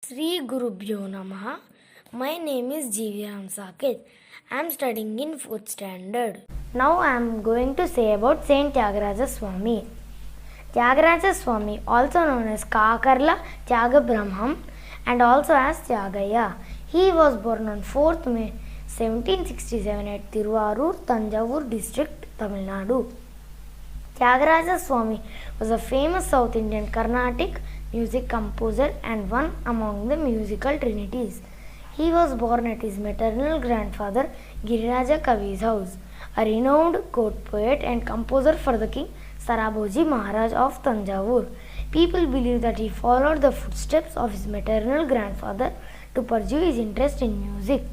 Sri Gurubhyo Namaha. My name is Jiviram Saket. I am studying in 4th standard. Now I am going to say about Saint Tyagaraja Swami. Tyagaraja Swami, also known as Kakarla Tyagabrahmam and also as Tyagaya. He was born on 4th May 1767 at Tiruvarur, Tanjavur district, Tamil Nadu. Tyagaraja Swami was a famous South Indian Carnatic music composer and one among the musical trinities. He was born at his maternal grandfather Giriraja Kavi's house, a renowned court poet and composer for the king Saraboji Maharaj of Tanjavur. People believe that he followed the footsteps of his maternal grandfather to pursue his interest in music.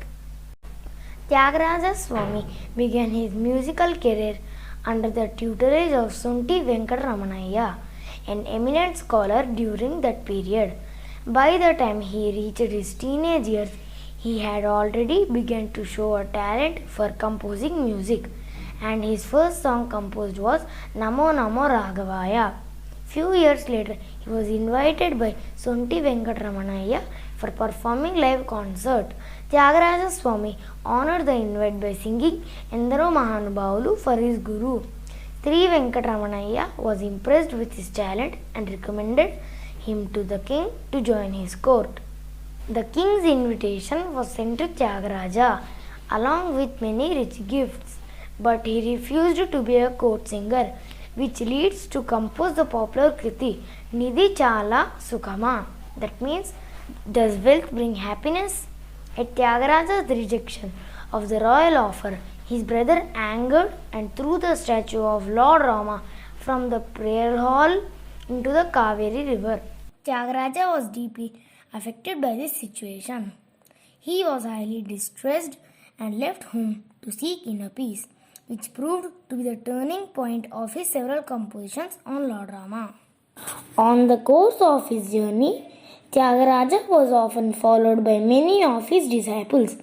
Tyagaraja Swami began his musical career under the tutorage of Sunti Venkataramanayya, an eminent scholar during that period. By the time he reached his teenage years, he had already begun to show a talent for composing music, and his first song composed was Namo Namo Raghavaya. Few years later, he was invited by Sunti Venkataramanayya for performing live concert. Tyagaraja Swami honored the invite by singing Endaro Mahanubhavulu for his guru. Sri Venkataramanayya was impressed with his talent and recommended him to the king to join his court. The king's invitation was sent to Tyagaraja along with many rich gifts, but he refused to be a court singer, which leads to compose the popular kriti Nidhi Chala Sukhama. That means, does wealth bring happiness? At Tyagaraja's rejection of the royal offer, his brother angered and threw the statue of Lord Rama from the prayer hall into the Kaveri river. Tyagaraja was deeply affected by this situation. He was highly distressed and left home to seek inner peace, which proved to be the turning point of his several compositions on Lord Rama. On the course of his journey, Tyagaraja was often followed by many of his disciples,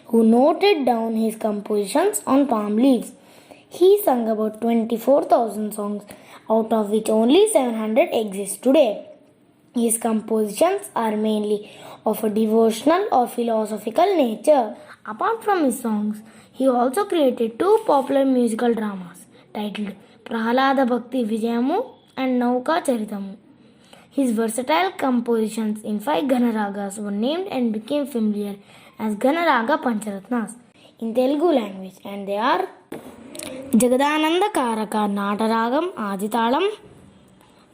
who noted down his compositions on palm leaves. He sung about 24,000 songs, out of which only 700 exist today. His compositions are mainly of a devotional or philosophical nature. Apart from his songs, he also created two popular musical dramas titled Prahalada Bhakti Vijayamu and Nauka Charitamu. His versatile compositions in 5 Ganaragas were named and became familiar as Ganaraga Pancharatnas in Telugu language, and they are Jagadananda Karaka Nataragam Aditalam,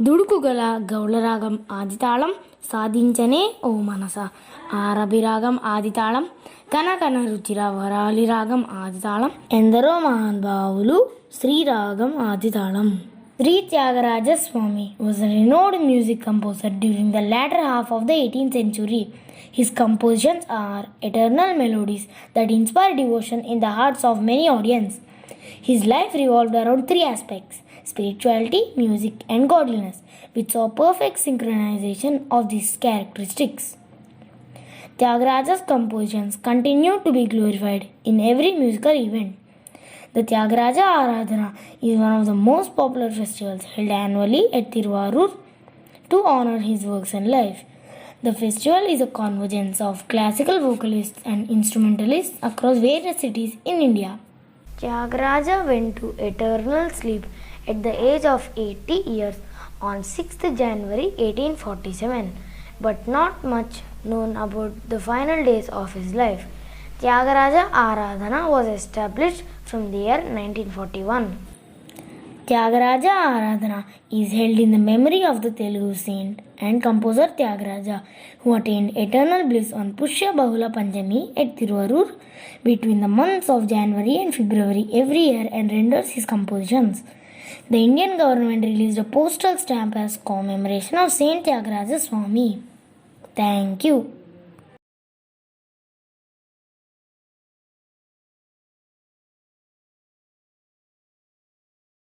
Dudukugala Gaularagam Aditalam, Sadinchane O Manasa Arabiragam Aditalam, Kanakana Ruchira Varali Ragam Aditalam, Endaro Mahanbhavulu Sri Ragam Aditalam. Sri Tyagaraja Swami was a renowned music composer during the latter half of the 18th century. His compositions are eternal melodies that inspire devotion in the hearts of many audiences. His life revolved around 3 aspects: spirituality, music, and godliness, which saw perfect synchronization of these characteristics. Tyagaraja's compositions continue to be glorified in every musical event. The Tyagaraja Aradhana is one of the most popular festivals held annually at Tiruvarur to honor his works and life. The festival is a convergence of classical vocalists and instrumentalists across various cities in India. Tyagaraja went to eternal sleep at the age of 80 years on 6th January 1847, but not much known about the final days of his life. Tyagaraja Aradhana was established from the year 1941. Tyagaraja Aradhana is held in the memory of the Telugu saint and composer Tyagaraja, who attained eternal bliss on Pushya Bahula Panchami at Tiruvarur between the months of January and February every year and renders his compositions. The Indian government released a postal stamp as commemoration of Saint Tyagaraja Swami. Thank you.